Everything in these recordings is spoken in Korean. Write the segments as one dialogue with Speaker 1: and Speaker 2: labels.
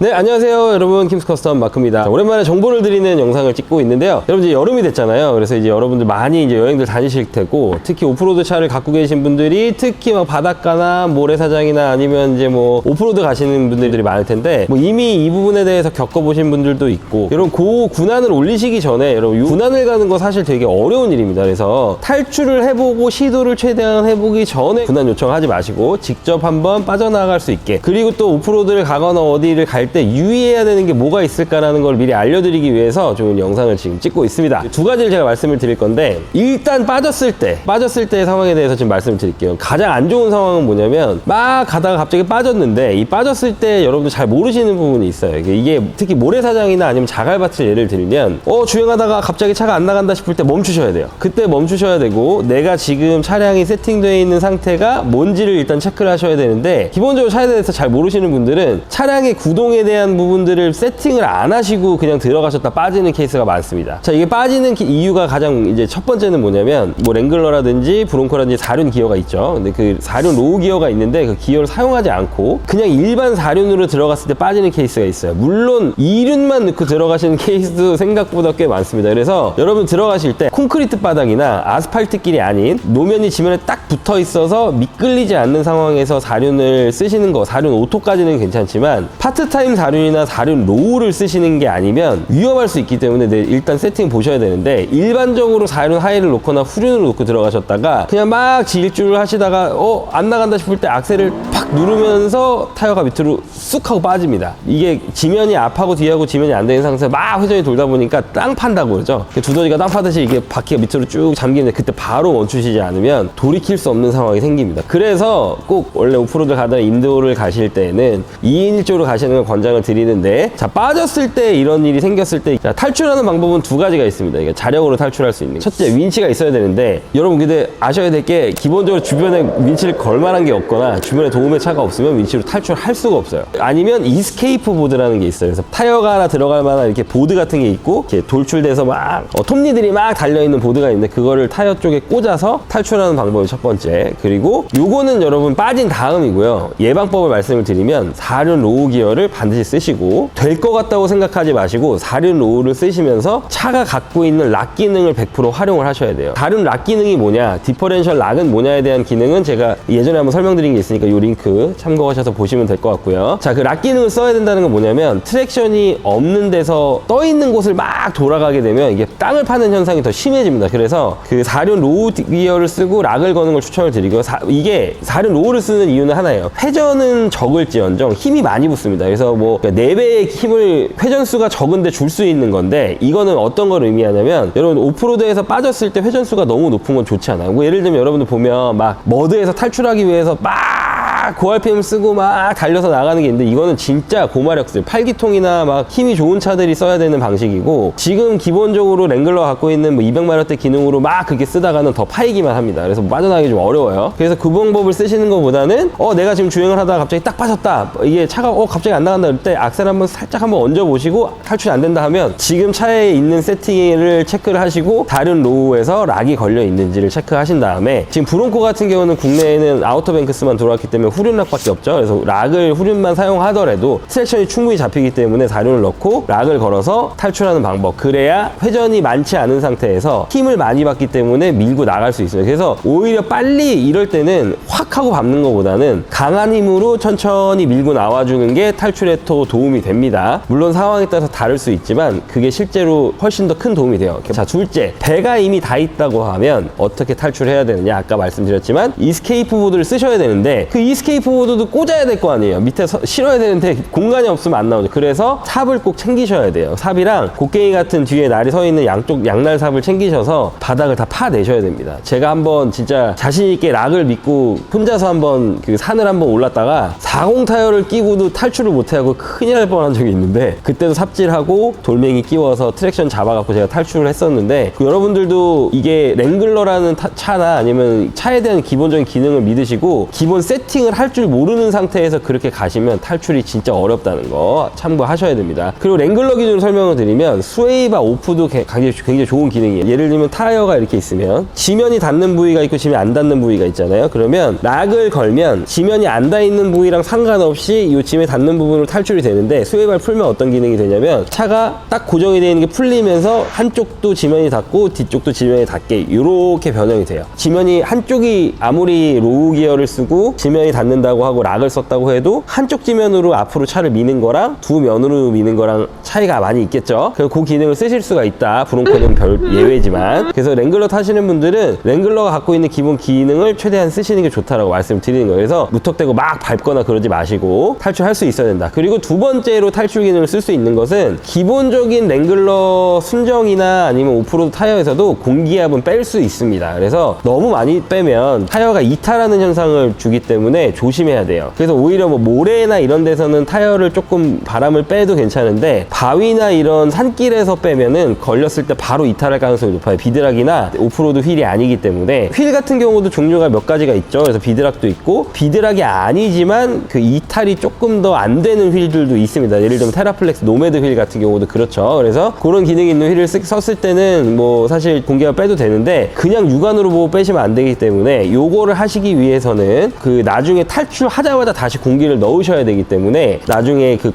Speaker 1: 네, 안녕하세요 여러분, 킴스 커스텀 마크입니다. 자, 오랜만에 정보를 드리는 영상을 찍고 있는데요. 여러분, 이제 여름이 됐잖아요. 그래서 이제 여러분들 많이 이제 여행들 다니실 테고, 특히 오프로드 차를 갖고 계신 분들이 특히 막 바닷가나 모래사장이나 아니면 이제 뭐 오프로드 가시는 분들이 많을 텐데, 뭐 이미 이 부분에 대해서 겪어보신 분들도 있고, 여러분 그 군안을 올리시기 전에 여러분 군안을 가는 거 사실 되게 어려운 일입니다. 그래서 탈출을 해보고 시도를 최대한 해보기 전에 군안 요청하지 마시고 직접 한번 빠져나갈 수 있게, 그리고 또 오프로드를 가거나 어디를 갈 때 유의해야 되는 게 뭐가 있을까라는 걸 미리 알려드리기 위해서 좋은 영상을 지금 찍고 있습니다. 두 가지를 제가 말씀을 드릴 건데, 일단 빠졌을 때 상황에 대해서 지금 말씀을 드릴게요. 가장 안 좋은 상황은 뭐냐면, 막 가다가 갑자기 빠졌는데 이 빠졌을 때 여러분들 잘 모르시는 부분이 있어요. 이게 특히 모래사장이나 아니면 자갈밭을 예를 들면 주행하다가 갑자기 차가 안 나간다 싶을 때 멈추셔야 돼요. 그때 멈추셔야 되고, 내가 지금 차량이 세팅되어 있는 상태가 뭔지를 일단 체크를 하셔야 되는데, 기본적으로 차에 대해서 잘 모르시는 분들은 차량의 구동에 대한 부분들을 세팅을 안 하시고 그냥 들어가셨다 빠지는 케이스가 많습니다. 자, 이게 빠지는 이유가 가장 이제 첫 번째는 뭐냐면, 뭐 랭글러라든지 브론코라든지 4륜 기어가 있죠. 근데 그 4륜 로우 기어가 있는데 그 기어를 사용하지 않고 그냥 일반 4륜으로 들어갔을 때 빠지는 케이스가 있어요. 물론 2륜만 넣고 들어가시는 케이스도 생각보다 꽤 많습니다. 그래서 여러분 들어가실 때 콘크리트 바닥이나 아스팔트 길이 아닌 노면이 지면에 딱 붙어 있어서 미끌리지 않는 상황에서 4륜을 쓰시는 거, 4륜 오토까지는 괜찮지만 파트타임 4륜이나 4륜 로우를 쓰시는 게 아니면 위험할 수 있기 때문에 일단 세팅 보셔야 되는데, 일반적으로 4륜 하이를 놓거나 후륜으로 놓고 들어가셨다가 그냥 막 질주를 하시다가 안 나간다 싶을 때 악셀을 팍 누르면서 타이어가 밑으로 쑥 하고 빠집니다. 이게 지면이 앞하고 뒤하고 지면이 안 되는 상태에서 막 회전이 돌다 보니까 땅 판다고 그러죠. 두더지가 땅 파듯이 이게 바퀴가 밑으로 쭉 잠기는데, 그때 바로 멈추시지 않으면 돌이킬 수 없는 상황이 생깁니다. 그래서 꼭 원래 오프로드 가다가 인도를 가실 때는 2인 1조로 가시는 걸 권장을 드리는데, 자, 빠졌을 때 이런 일이 생겼을 때, 자, 탈출하는 방법은 두 가지가 있습니다. 이게 자력으로 탈출할 수 있는, 첫째 윈치가 있어야 되는데, 여러분 근데 아셔야 될 게, 기본적으로 주변에 윈치를 걸 만한 게 없거나 주변에 도움의 차가 없으면 윈치로 탈출할 수가 없어요. 아니면 이스케이프 보드라는 게 있어요. 그래서 타이어가 하나 들어갈 만한 이렇게 보드 같은 게 있고, 이렇게 돌출돼서 막 톱니들이 막 달려있는 보드가 있는데, 그거를 타이어 쪽에 꽂아서 탈출하는 방법이 첫 번째. 그리고 요거는 여러분 빠진 다음이고요. 예방법을 말씀을 드리면, 4륜 로우 기어를 반드시 쓰시고, 될 것 같다고 생각하지 마시고 4륜 로우를 쓰시면서 차가 갖고 있는 락 기능을 100% 활용을 하셔야 돼요. 4륜 락 기능이 뭐냐, 디퍼렌셜 락은 뭐냐에 대한 기능은 제가 예전에 한번 설명드린 게 있으니까 이 링크 참고하셔서 보시면 될 것 같고요. 자, 그 락 기능을 써야 된다는 건 뭐냐면, 트랙션이 없는 데서 떠 있는 곳을 막 돌아가게 되면 이게 땅을 파는 현상이 더 심해집니다. 그래서 그 4륜 로우 기어를 쓰고 락을 거는 걸 추천을 드리고요. 이게 4륜 로우를 쓰는 이유는 하나예요. 회전은 적을지언정 힘이 많이 붙습니다. 그래서 뭐 4배의 힘을, 회전수가 적은데 줄 수 있는 건데, 이거는 어떤 걸 의미하냐면, 여러분 오프로드에서 빠졌을 때 회전수가 너무 높은 건 좋지 않아요. 뭐 예를 들면 여러분들 보면 막 머드에서 탈출하기 위해서 막 고RPM 쓰고 막 달려서 나가는 게 있는데, 이거는 진짜 고마력들, 8기통이나 막 힘이 좋은 차들이 써야 되는 방식이고, 지금 기본적으로 랭글러 갖고 있는 뭐 200마력대 기능으로 막 그렇게 쓰다가는 더 파이기만 합니다. 그래서 빠져나가기 좀 어려워요. 그래서 그 방법을 쓰시는 것보다는 내가 지금 주행을 하다가 갑자기 딱 빠졌다, 이게 차가 갑자기 안 나간다 그럴 때 악셀 한번 살짝 한번 얹어 보시고 탈출이 안 된다 하면, 지금 차에 있는 세팅을 체크를 하시고 다른 로우에서 락이 걸려 있는지를 체크하신 다음에, 지금 브론코 같은 경우는 국내에는 아우터뱅크스만 들어왔기 때문에 후륜 락밖에 없죠. 그래서 락을 후륜만 사용하더라도 트랙션이 충분히 잡히기 때문에 4륜을 넣고 락을 걸어서 탈출하는 방법, 그래야 회전이 많지 않은 상태에서 힘을 많이 받기 때문에 밀고 나갈 수 있어요. 그래서 오히려 빨리 이럴 때는 확 하고 밟는 것보다는 강한 힘으로 천천히 밀고 나와주는 게 탈출에 더 도움이 됩니다. 물론 상황에 따라서 다를 수 있지만 그게 실제로 훨씬 더 큰 도움이 돼요. 자, 둘째, 배가 이미 다 있다고 하면 어떻게 탈출해야 되느냐, 아까 말씀드렸지만 이스케이프 보드를 쓰셔야 되는데, 그 이스케이프 보드도 꽂아야 될 거 아니에요. 밑에 실어야 되는데 공간이 없으면 안 나오죠. 그래서 삽을 꼭 챙기셔야 돼요. 삽이랑 곡괭이 같은 뒤에 날이 서 있는 양쪽 양날삽을 챙기셔서 바닥을 다 파내셔야 됩니다. 제가 한번 진짜 자신있게 락을 믿고 혼자서 한번 그 산을 한번 올랐다가 40 타이어를 끼고도 탈출을 못하고 큰일 날 뻔한 적이 있는데, 그때도 삽질하고 돌멩이 끼워서 트랙션 잡아갖고 제가 탈출을 했었는데, 여러분들도 이게 랭글러라는 차나 아니면 차에 대한 기본적인 기능을 믿으시고 기본 세팅을 세팅을 할 줄 모르는 상태에서 그렇게 가시면 탈출이 진짜 어렵다는 거 참고하셔야 됩니다. 그리고 랭글러 기준으로 설명을 드리면 스웨이바 오프도 굉장히 좋은 기능이에요. 예를 들면 타이어가 이렇게 있으면 지면이 닿는 부위가 있고 지면이 안 닿는 부위가 있잖아요. 그러면 락을 걸면 지면이 안 닿는 부위랑 상관없이 이 지면에 닿는 부분으로 탈출이 되는데, 스웨이바를 풀면 어떤 기능이 되냐면 차가 딱 고정이 되어 있는 게 풀리면서 한쪽도 지면이 닿고 뒤쪽도 지면이 닿게 이렇게 변형이 돼요. 지면이 한쪽이 아무리 로우 기어를 쓰고 지면이 닿는다고 하고 락을 썼다고 해도 한쪽 지면으로 앞으로 차를 미는 거랑 두 면으로 미는 거랑 차이가 많이 있겠죠. 그래서 그 기능을 쓰실 수가 있다. 브론코는 별 예외지만. 그래서 랭글러 타시는 분들은 랭글러가 갖고 있는 기본 기능을 최대한 쓰시는 게 좋다라고 말씀을 드리는 거예요. 그래서 무턱대고 막 밟거나 그러지 마시고 탈출할 수 있어야 된다. 그리고 두 번째로 탈출 기능을 쓸 수 있는 것은 기본적인 랭글러 순정이나 아니면 오프로드 타이어에서도 공기압은 뺄 수 있습니다. 그래서 너무 많이 빼면 타이어가 이탈하는 현상을 주기 때문에 조심해야 돼요. 그래서 오히려 뭐 모래나 이런 데서는 타이어를 조금 바람을 빼도 괜찮은데, 바위나 이런 산길에서 빼면은 걸렸을 때 바로 이탈할 가능성이 높아요. 비드락이나 오프로드 휠이 아니기 때문에. 휠 같은 경우도 종류가 몇 가지가 있죠. 그래서 비드락도 있고, 비드락이 아니지만 그 이탈이 조금 더 안 되는 휠들도 있습니다. 예를 들면 테라플렉스 노매드 휠 같은 경우도 그렇죠. 그래서 그런 기능이 있는 휠을 썼을 때는 뭐 사실 공기압 빼도 되는데, 그냥 육안으로 보고 빼시면 안 되기 때문에 요거를 하시기 위해서는 그 나중에 탈출하자마자 다시 공기를 넣으셔야 되기 때문에, 나중에 그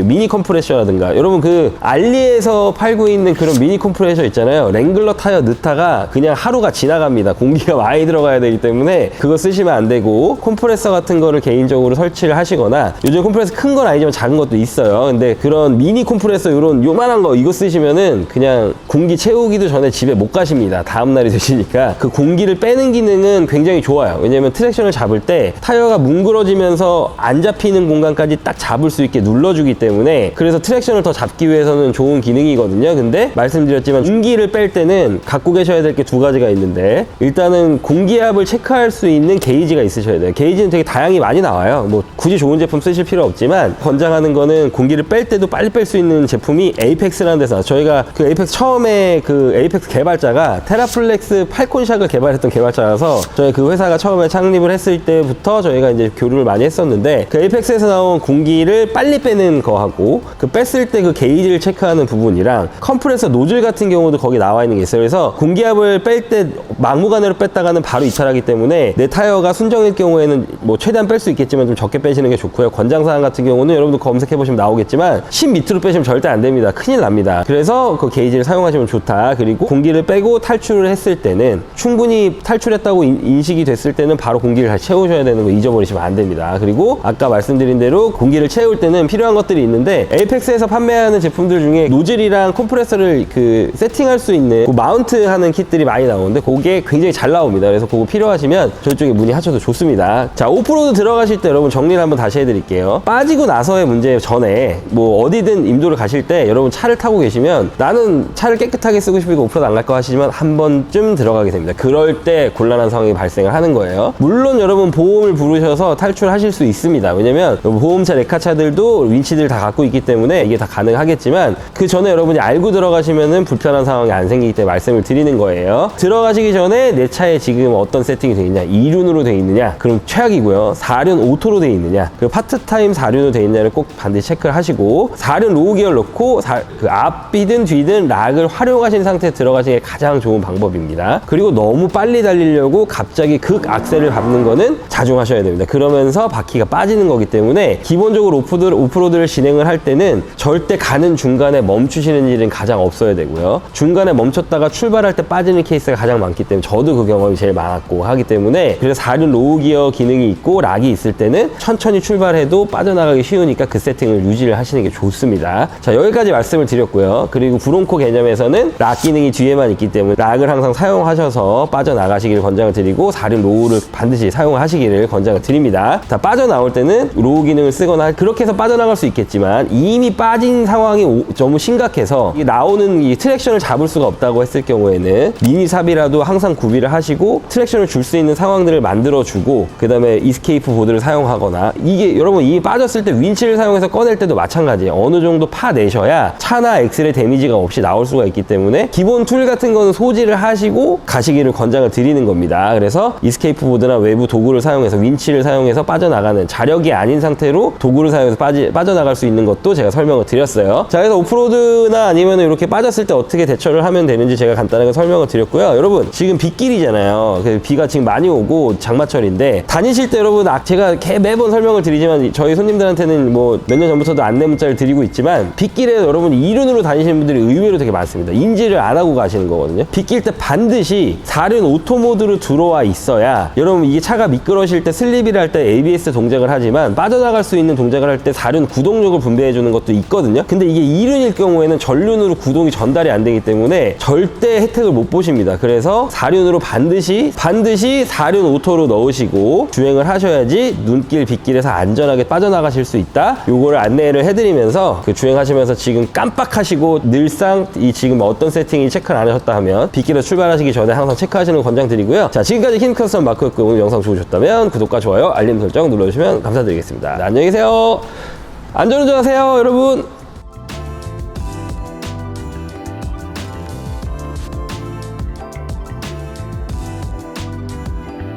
Speaker 1: 미니 컴프레셔라든가, 여러분 그 알리에서 팔고 있는 그런 미니 컴프레셔 있잖아요. 랭글러 타이어 넣다가 그냥 하루가 지나갑니다. 공기가 많이 들어가야 되기 때문에 그거 쓰시면 안 되고, 컴프레서 같은 거를 개인적으로 설치를 하시거나, 요즘 컴프레서 큰 건 아니지만 작은 것도 있어요. 근데 그런 미니 컴프레서 요런 요만한 거 이거 쓰시면은 그냥 공기 채우기도 전에 집에 못 가십니다. 다음날이 되시니까. 그 공기를 빼는 기능은 굉장히 좋아요. 왜냐면 트랙션을 잡을 때 타이어가 뭉그러지면서 안 잡히는 공간까지 딱 잡을 수 있게 눌러주기 때문에, 그래서 트랙션을 더 잡기 위해서는 좋은 기능이거든요. 근데 말씀드렸지만 공기를 뺄 때는 갖고 계셔야 될 게 두 가지가 있는데, 일단은 공기압을 체크할 수 있는 게이지가 있으셔야 돼요. 게이지는 되게 다양히 많이 나와요. 뭐 굳이 좋은 제품 쓰실 필요 없지만, 권장하는 거는 공기를 뺄 때도 빨리 뺄 수 있는 제품이 에이펙스라는 데서, 저희가 그 에이펙스 처음에 그 에이펙스 개발자가 테라플렉스 팔콘샥을 개발했던 개발자라서, 저희 그 회사가 처음에 창립을 했을 때부터 저희가 이제 교류를 많이 했었는데, 그 에이펙스에서 나온 공기를 빨리 빼는 거하고 그 뺐을 때 그 게이지를 체크하는 부분이랑, 컴프레서 노즐 같은 경우도 거기 나와 있는 게 있어요. 그래서 공기압을 뺄 때 막무가내로 뺐다가는 바로 이탈하기 때문에, 내 타이어가 순정일 경우에는 뭐 최대한 뺄 수 있겠지만 좀 적게 빼시는 게 좋고요. 권장사항 같은 경우는 여러분도 검색해보시면 나오겠지만 10 밑으로 빼시면 절대 안 됩니다. 큰일 납니다. 그래서 그 게이지를 사용하시면 좋다. 그리고 공기를 빼고 탈출을 했을 때는, 충분히 탈출했다고 인식이 됐을 때는 바로 공기를 잘 채우셔야 되는 거 잊어버리시면 안 됩니다. 그리고 아까 말씀드린 대로 공기를 채울 때는 필요한 것들이 있는데, 에이펙스에서 판매하는 제품들 중에 노즐이랑 컴프레서를 그 세팅할 수 있는 그 마운트 하는 kit들이 많이 나오는데, 그게 굉장히 잘 나옵니다. 그래서 그거 필요하시면 저희 쪽에 문의하셔도 좋습니다. 자, 오프로드 들어가실 때 여러분 정리를 한번 다시 해드릴게요. 빠지고 나서의 문제 전에 뭐 어디든 임도를 가실 때 여러분 차를 타고 계시면, 나는 차를 깨끗하게 쓰고 싶으니까 오프로드 안 갈 거 하시지만 한 번쯤 들어가게 됩니다. 그럴 때 곤란한 상황이 발생을 하는 거예요. 물론 여러분 보험을 부르셔서 탈출하실 수 있습니다. 왜냐면 보험차, 레카차들도 윈치들 다 갖고 있기 때문에 이게 다 가능하겠지만, 그 전에 여러분이 알고 들어가시면은 불편한 상황이 안 생기기 때문에 말씀을 드리는 거예요. 들어가시기 전에 내 차에 지금 어떤 세팅이 되어 있냐, 2륜으로 되어 있느냐, 그럼 최악이고요. 4륜 오토로 되어 있느냐, 그리고 파트타임 4륜으로 되어 있느냐를 꼭 반드시 체크를 하시고, 4륜 로우 기어를 넣고 그 앞이든 뒤든 락을 활용하신 상태에 들어가시는 게 가장 좋은 방법입니다. 그리고 너무 빨리 달리려고 갑자기 극 악셀을 밟는 거는 자중하셔야 됩니다. 그러면서 바퀴가 빠지는 거기 때문에, 기본적으로 오프로드를 진행을 할 때는 절대 가는 중간에 멈추시는 일은 가장 없어야 되고요. 중간에 멈췄다가 출발할 때 빠지는 케이스가 가장 많기 때문에, 저도 그 경험이 제일 많았고 하기 때문에, 그래서 4륜 로우 기어 기능이 있고 락이 있을 때는 천천히 출발해도 빠져나가기 쉬우니까 그 세팅을 유지를 하시는 게 좋습니다. 자, 여기까지 말씀을 드렸고요. 그리고 브론코 개념에서는 락 기능이 뒤에만 있기 때문에 락을 항상 사용하셔서 빠져나가시기를 권장을 드리고, 4륜 로우를 반드시 사용하시기를 권장을 드립니다. 자, 빠져나올 때는 로우 기능을 쓰거나 그렇게 해서 빠져나갈 수 있겠지만, 이미 빠진 상황이 너무 심각해서 나오는 이 트랙션을 잡을 수가 없다고 했을 경우에는 미니삽이라도 항상 구비를 하시고, 트랙션을 줄 수 있는 상황들을 만들어주고, 그 다음에 이스케이프 보드를 사용하거나, 이게 여러분 이미 빠졌을 때 윈치를 사용해서 꺼낼 때도 마찬가지예요. 어느 정도 파내셔야 차나 엑셀의 데미지가 없이 나올 수가 있기 때문에, 기본 툴 같은 거는 소지를 하시고 가시기를 권장을 드리는 겁니다. 그래서 이스케이프 보드나 외부 도구를 사용해서 윈치를 사용해서 빠져나가는, 자력이 아닌 상태로 도구를 사용해서 빠져나갈 수 있는 것도 제가 설명을 드렸어요. 자, 그래서 오프로드나 아니면 이렇게 빠졌을 때 어떻게 대처를 하면 되는지 제가 간단하게 설명을 드렸고요. 여러분, 지금 빗길이잖아요. 비가 지금 많이 오고 장마철인데 다니실 때 여러분, 제가 매번 설명을 드리지만 저희 손님들한테는 뭐 몇 년 전부터도 안내 문자를 드리고 있지만, 빗길에 여러분 이륜으로 다니시는 분들이 의외로 되게 많습니다. 인지를 안 하고 가시는 거거든요. 빗길 때 반드시 4륜 오토 모드로 들어와 있어야, 여러분 이게 차가 미끄러실 때 슬립이라 할 때 ABS 동작을 하지만 빠져나갈 수 있는 동작을 할 때 4륜 구동력을 분배해 주는 것도 있거든요. 근데 이게 2륜일 경우에는 전륜으로 구동이 전달이 안 되기 때문에 절대 혜택을 못 보십니다. 그래서 4륜으로 반드시 4륜 오토로 넣으시고 주행을 하셔야지 눈길 빗길에서 안전하게 빠져나가실 수 있다. 요거를 안내를 해드리면서 주행하시면서 지금 깜빡하시고 늘상 지금 어떤 세팅이 체크를 안 하셨다 하면 빗길에서 출발하시기 전에 항상 체크하시는 거 권장드리고요. 자, 지금까지 킴 커스텀 마크였고, 오늘 영상 좋으셨다면 구독과 좋아요, 알림 설정 눌러주시면 감사드리겠습니다. 네, 안녕히 계세요. 안전운전하세요, 여러분.